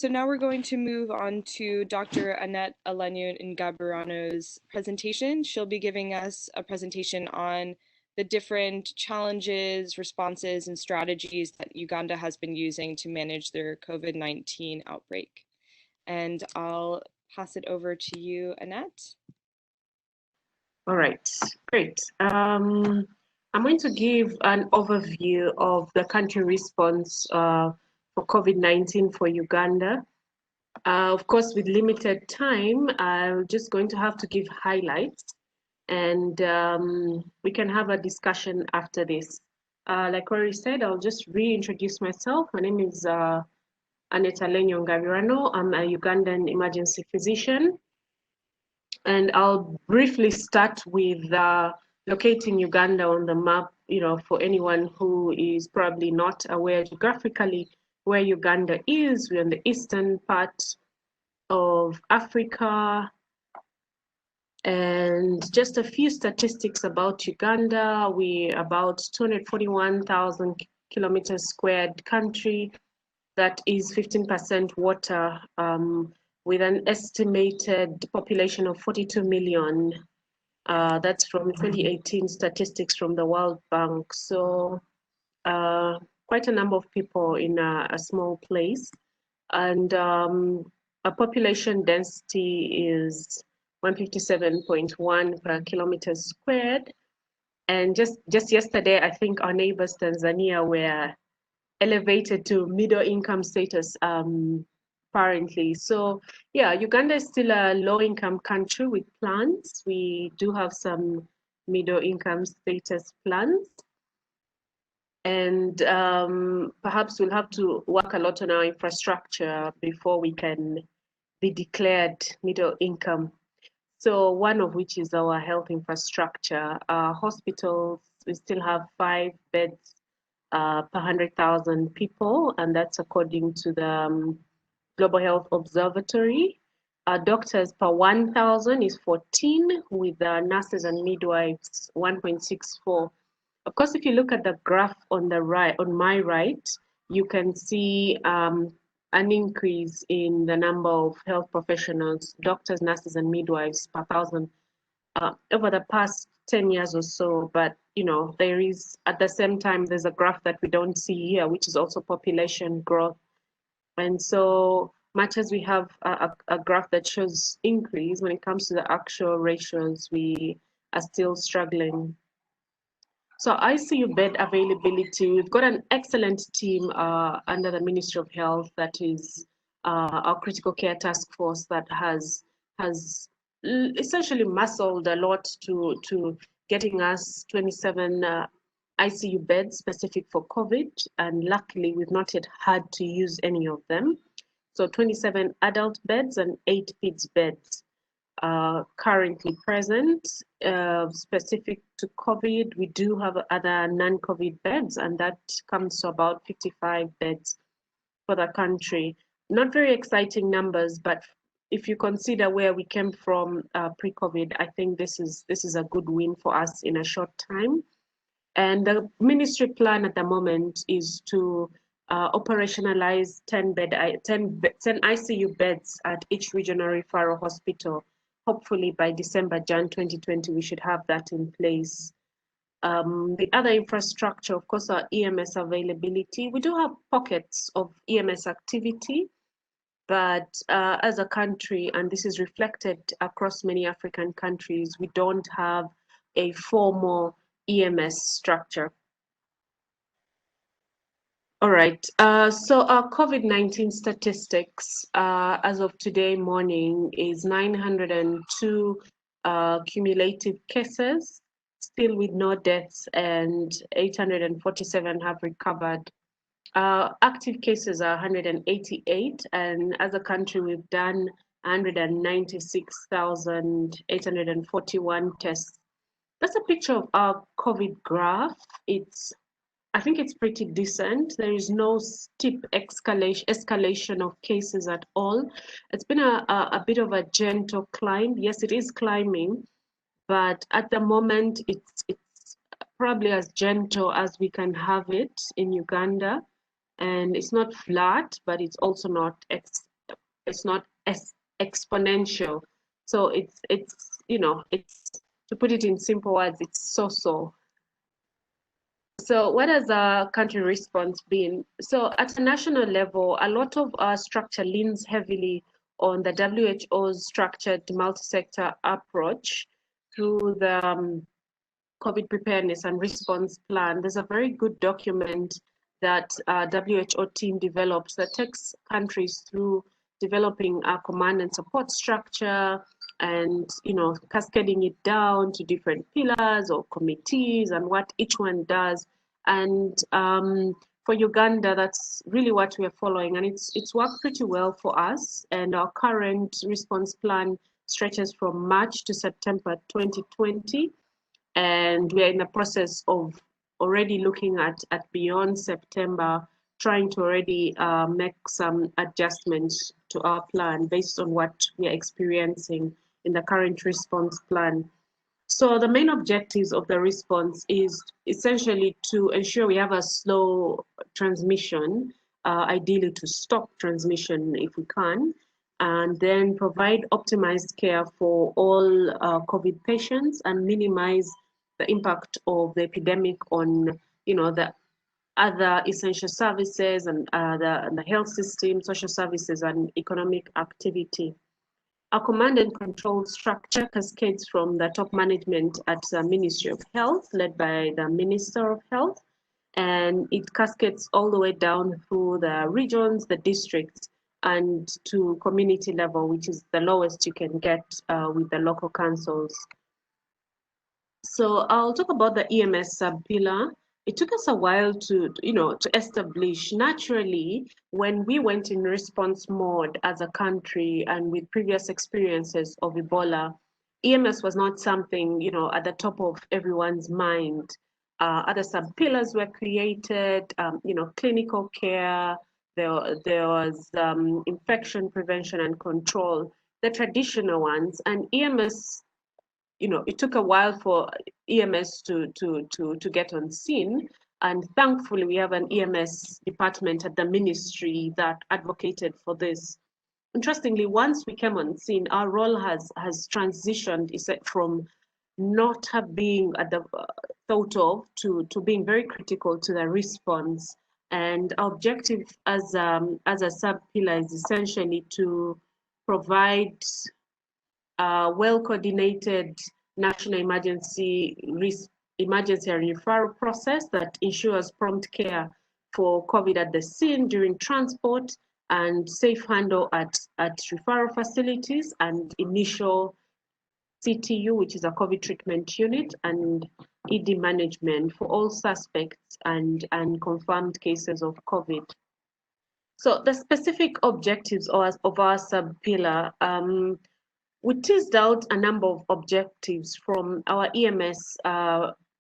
So now we're going to move on to Dr. Annet Ngabirano's presentation. She'll be giving us a presentation on the different challenges, responses, and strategies that Uganda has been using to manage their COVID-19 outbreak. And I'll pass it over to you, Annet. All right, great. I'm going to give an overview of the country response for COVID-19 for Uganda. Of course, with limited time, I'm just going to have to give highlights, and we can have a discussion after this. Like already said, I'll just reintroduce myself. My name is Annet Ngabirano. I'm a Ugandan emergency physician. And I'll briefly start with locating Uganda on the map, for anyone who is probably not aware geographically where Uganda is. We're in the eastern part of Africa. And just a few statistics about Uganda. We're about 241,000 kilometers squared country. That is 15% water, with an estimated population of 42 million. That's from 2018 statistics from the World Bank. So quite a number of people in a small place. And a population density is 157.1 per kilometer squared. And just yesterday, I think our neighbors Tanzania were elevated to middle income status apparently. So yeah, Uganda is still a low income country with plans. We do have some middle income status plans. And perhaps we'll have to work a lot on our infrastructure before we can be declared middle income. So one of which is our health infrastructure. Hospitals, we still have 5 beds per 100,000 people, and that's according to the Global Health Observatory. Doctors per 1,000 is 14, with nurses and midwives 1.64. Of course, if you look at the graph on the right, on my right, you can see an increase in the number of health professionals, doctors, nurses, and midwives per 1,000 over the past 10 years or so. But there is, at the same time, there's a graph that we don't see here, which is also population growth. And so much as we have a graph that shows increase, when it comes to the actual ratios, we are still struggling. So ICU bed availability, we've got an excellent team under the Ministry of Health, that is our critical care task force, that has essentially muscled a lot to getting us 27 ICU beds specific for COVID, and luckily we've not yet had to use any of them. So 27 adult beds and 8 kids beds currently present. Specific to COVID, we do have other non-COVID beds, and that comes to about 55 beds for the country. Not very exciting numbers, but if you consider where we came from pre-COVID, I think this is a good win for us in a short time. And the ministry plan at the moment is to operationalize 10 ICU beds at each regional referral hospital. Hopefully by December, Jan 2020, we should have that in place. The other infrastructure, of course, our EMS availability. We do have pockets of EMS activity, but as a country, and this is reflected across many African countries, we don't have a formal EMS structure. All right, so our COVID-19 statistics as of today morning is 902 cumulative cases, still with no deaths, and 847 have recovered. Active cases are 188, and as a country, we've done 196,841 tests. That's a picture of our COVID graph. I think it's pretty decent. There is no steep escalation of cases at all. It's been a bit of a gentle climb. Yes, it is climbing, but at the moment, it's probably as gentle as we can have it in Uganda. And it's not flat, but it's also not it's not as exponential. So it's you know, it's, to put it in simple words, it's so. So what has our country response been? So at a national level, a lot of our structure leans heavily on the WHO's structured multi-sector approach through the COVID preparedness and response plan. There's a very good document that WHO team develops that takes countries through developing a command and support structure, and cascading it down to different pillars or committees and what each one does. And for Uganda, that's really what we are following, and it's worked pretty well for us. And our current response plan stretches from March to September 2020, and we are in the process of already looking at beyond September, trying to already make some adjustments to our plan based on what we are experiencing in the current response plan. So the main objectives of the response is essentially to ensure we have a slow transmission, ideally to stop transmission if we can, and then provide optimized care for all COVID patients and minimize the impact of the epidemic on, the other essential services and the health system, social services, and economic activity. Our command and control structure cascades from the top management at the Ministry of Health, led by the Minister of Health, and it cascades all the way down through the regions, the districts, and to community level, which is the lowest you can get with the local councils. So I'll talk about the EMS sub-pillar. It took us a while to establish. Naturally, when we went in response mode as a country and with previous experiences of Ebola, EMS was not something, at the top of everyone's mind. Other sub-pillars were created, clinical care, there was infection prevention and control, the traditional ones, and EMS, it took a while for EMS to get on scene. And thankfully, we have an EMS department at the ministry that advocated for this. Interestingly, once we came on scene, our role has transitioned from not being at the thought of to being very critical to the response. And our objective as a sub-pillar is essentially to provide well-coordinated national emergency and referral process that ensures prompt care for COVID at the scene, during transport, and safe handle at referral facilities and initial CTU, which is a COVID treatment unit, and ED management for all suspects and confirmed cases of COVID. So the specific objectives of our sub-pillar, we teased out a number of objectives from our EMS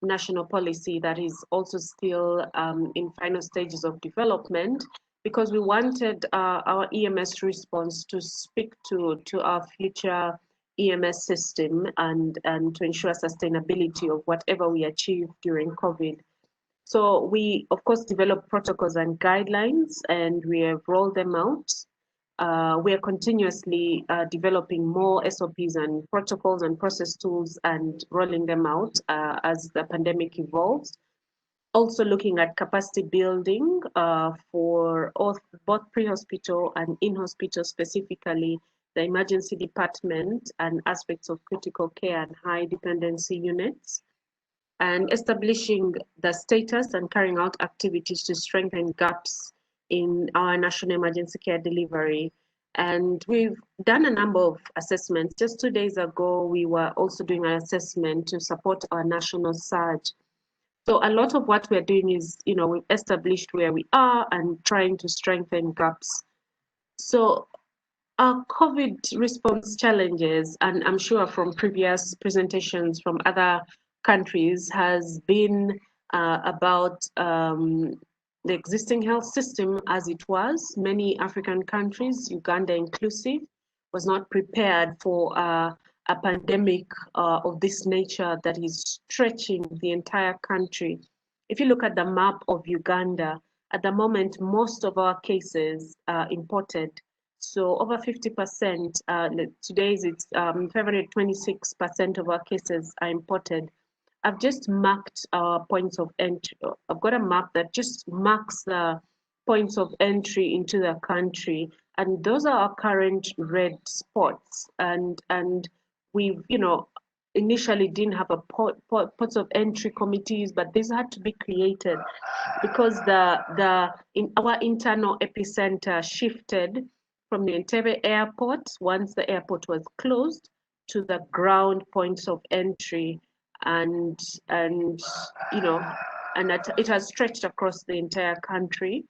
national policy that is also still in final stages of development, because we wanted our EMS response to speak to our future EMS system and to ensure sustainability of whatever we achieve during COVID. So we, of course, developed protocols and guidelines, and we have rolled them out. We are continuously developing more SOPs and protocols and process tools and rolling them out as the pandemic evolves. Also looking at capacity building for both pre-hospital and in-hospital, specifically the emergency department and aspects of critical care and high dependency units, and establishing the status and carrying out activities to strengthen gaps in our national emergency care delivery. And we've done a number of assessments. Just 2 days ago, we were also doing an assessment to support our national surge. So a lot of what we're doing is, we've established where we are and trying to strengthen gaps. So our COVID response challenges, and I'm sure from previous presentations from other countries, has been about the existing health system as it was. Many African countries, Uganda inclusive, was not prepared for a pandemic of this nature that is stretching the entire country. If you look at the map of Uganda, at the moment, most of our cases are imported. So over 50%, today's it's 526% of our cases are imported. I've just marked our points of entry. I've got a map that just marks the points of entry into the country, and those are our current red spots. And we've, initially didn't have a ports of entry committees, but this had to be created because our internal epicenter shifted from the Entebbe airport once the airport was closed to the ground points of entry, and it has stretched across the entire country,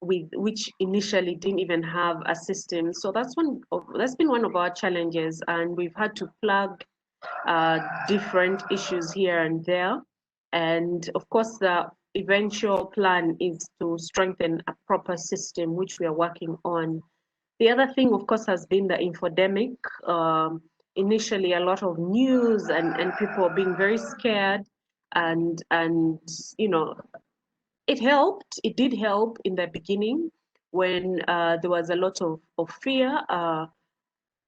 which initially didn't even have a system. So that's been one of our challenges, and we've had to plug different issues here and there. And of course, the eventual plan is to strengthen a proper system, which we are working on. The other thing, of course, has been the infodemic. Initially, a lot of news and people being very scared, and it helped. It did help in the beginning when there was a lot of fear.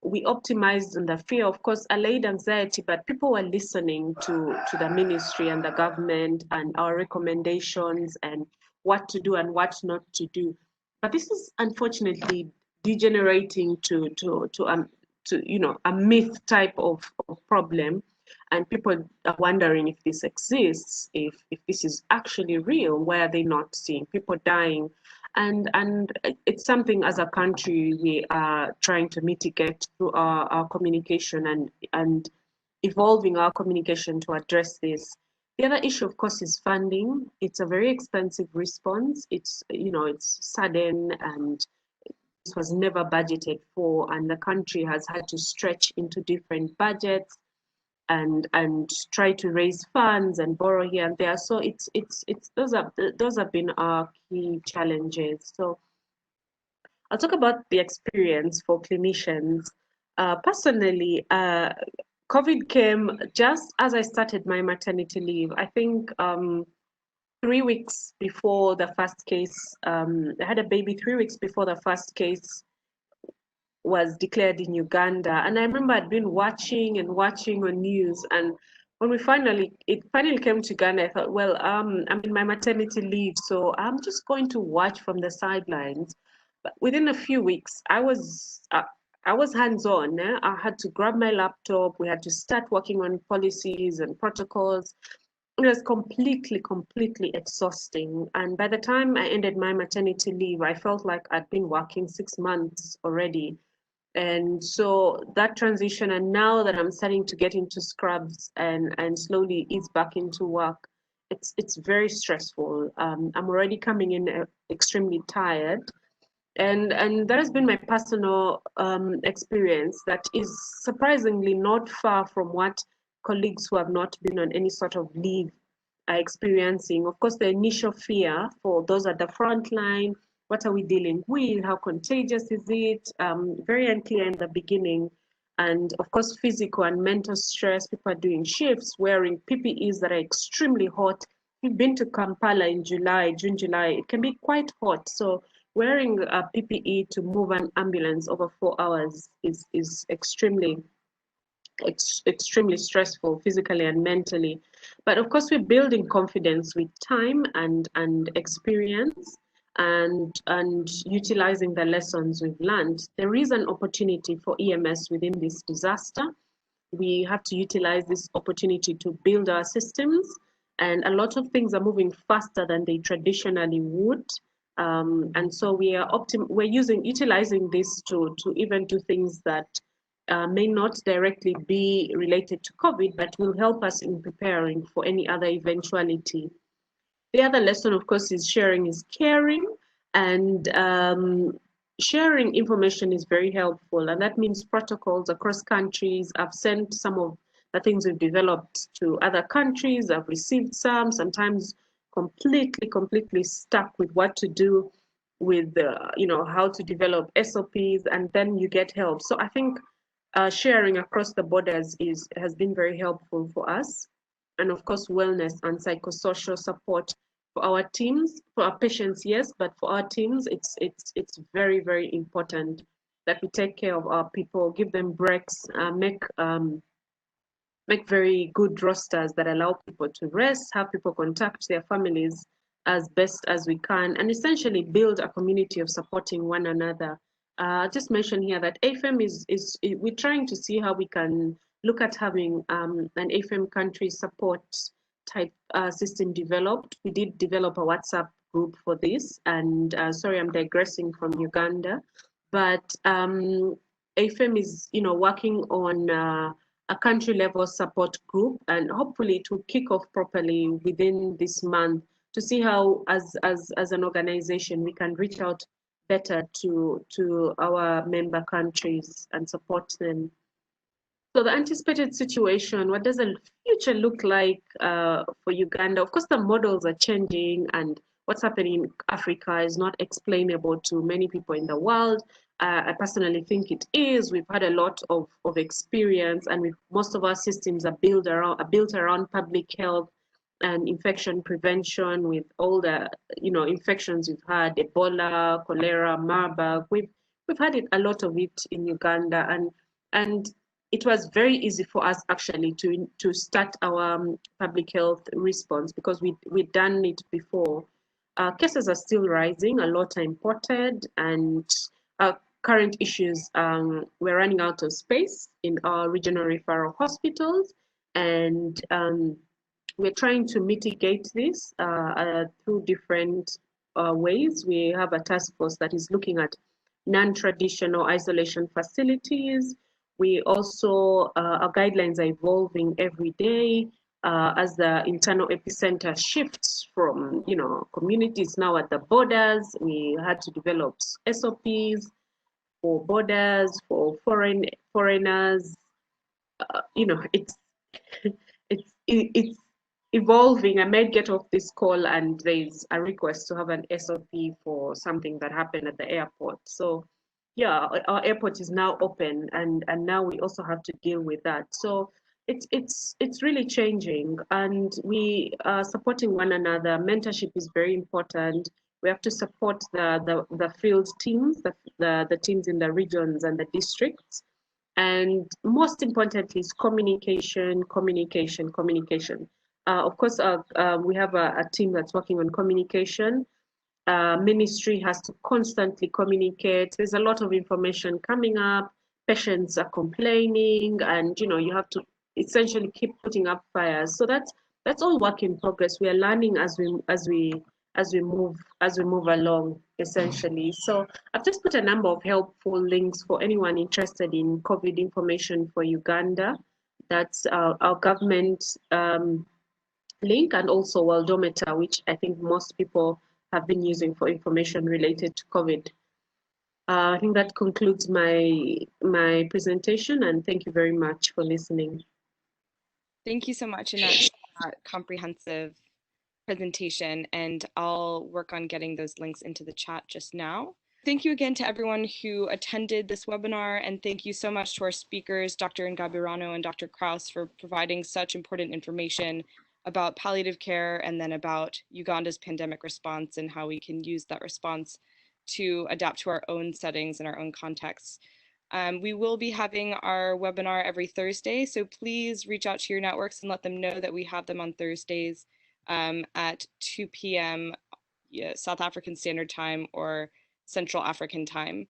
We optimized on the fear, of course, allayed anxiety, but people were listening to the ministry and the government and our recommendations and what to do and what not to do. But this is unfortunately degenerating to a myth type of problem, and people are wondering if this exists, if this is actually real. Why are they not seeing people dying? And it's something as a country we are trying to mitigate through our communication and evolving our communication to address this. The other issue, of course, is funding. It's a very expensive response. It's sudden, and this was never budgeted for, and the country has had to stretch into different budgets and try to raise funds and borrow here and there. So those have been our key challenges. So I'll talk about the experience for clinicians. Personally, COVID came just as I started my maternity leave. I think 3 weeks before the first case, I had a baby 3 weeks before the first case was declared in Uganda. And I remember I'd been watching on news, and when it finally came to Uganda, I thought, well, I'm in my maternity leave, so I'm just going to watch from the sidelines. But within a few weeks, I was hands-on. I had to grab my laptop. We had to start working on policies and protocols. It was completely exhausting. And by the time I ended my maternity leave, I felt like I'd been working 6 months already. And so that transition, and now that I'm starting to get into scrubs and slowly ease back into work, it's very stressful. I'm already coming in extremely tired, and that has been my personal experience that is surprisingly not far from what colleagues who have not been on any sort of leave are experiencing. Of course, the initial fear for those at the front line: what are we dealing with? How contagious is it? Very unclear in the beginning. And of course, physical and mental stress. People are doing shifts, wearing PPEs that are extremely hot. We've been to Kampala in June, July. It can be quite hot. So wearing a PPE to move an ambulance over 4 hours is extremely stressful physically and mentally. But of course, we're building confidence with time and experience, and utilizing the lessons we've learned. There is an opportunity for EMS within this disaster. We have to utilize this opportunity to build our systems, and a lot of things are moving faster than they traditionally would. And so we're utilizing this to even do things that may not directly be related to COVID, but will help us in preparing for any other eventuality. The other lesson, of course, is sharing is caring, and sharing information is very helpful, and that means protocols across countries. I've sent some of the things we've developed to other countries. I've received some, sometimes completely stuck with what to do with how to develop SOPs, and then you get help. So I think sharing across the borders has been very helpful for us. And of course, wellness and psychosocial support for our teams, for our patients, yes, but for our teams, it's very, very important that we take care of our people, give them breaks, make very good rosters that allow people to rest, have people contact their families as best as we can, and essentially build a community of supporting one another. Just mention here that AFM we're trying to see how we can look at having an AFM country support type system developed. We did develop a WhatsApp group for this, and sorry, I'm digressing from Uganda, but AFM is, working on a country level support group, and hopefully it will kick off properly within this month to see how, as an organization, we can reach out better to our member countries and support them. So the anticipated situation, what does the future look like for Uganda? Of course, the models are changing, and what's happening in Africa is not explainable to many people in the world. I personally think it is. We've had a lot of experience, and most of our systems are built around public health and infection prevention, with all the infections we've had, Ebola, cholera, Marburg. We've had a lot of it in Uganda, and it was very easy for us actually to start our public health response because we'd done it before. Cases are still rising, a lot are imported, and current issues, we're running out of space in our regional referral hospitals, and we're trying to mitigate this through different ways. We have a task force that is looking at non-traditional isolation facilities. We also, our guidelines are evolving every day as the internal epicenter shifts from, communities now at the borders. We had to develop SOPs for borders, for foreigners. It's it's evolving. I might get off this call and there's a request to have an SOP for something that happened at the airport. So yeah, our airport is now open, and now we also have to deal with that. So it's really changing, and we are supporting one another. Mentorship is very important. We have to support the field teams, the teams in the regions and the districts. And most importantly is communication, communication, communication. Of course, we have a team that's working on communication. Ministry has to constantly communicate. There's a lot of information coming up. Patients are complaining, and you have to essentially keep putting up fires. So that's all work in progress. We are learning as we move along, essentially. So I've just put a number of helpful links for anyone interested in COVID information for Uganda. That's our government link, and also Worldometer, which I think most people have been using for information related to COVID. I think that concludes my presentation, and thank you very much for listening. Thank you so much, Annet, for that comprehensive presentation, and I'll work on getting those links into the chat just now. Thank you again to everyone who attended this webinar, and thank you so much to our speakers, Dr. Ngabirano and Dr. Kraus, for providing such important information about palliative care and then about Uganda's pandemic response and how we can use that response to adapt to our own settings and our own contexts. We will be having our webinar every Thursday, so please reach out to your networks and let them know that we have them on Thursdays at 2 p.m. South African Standard Time or Central African Time.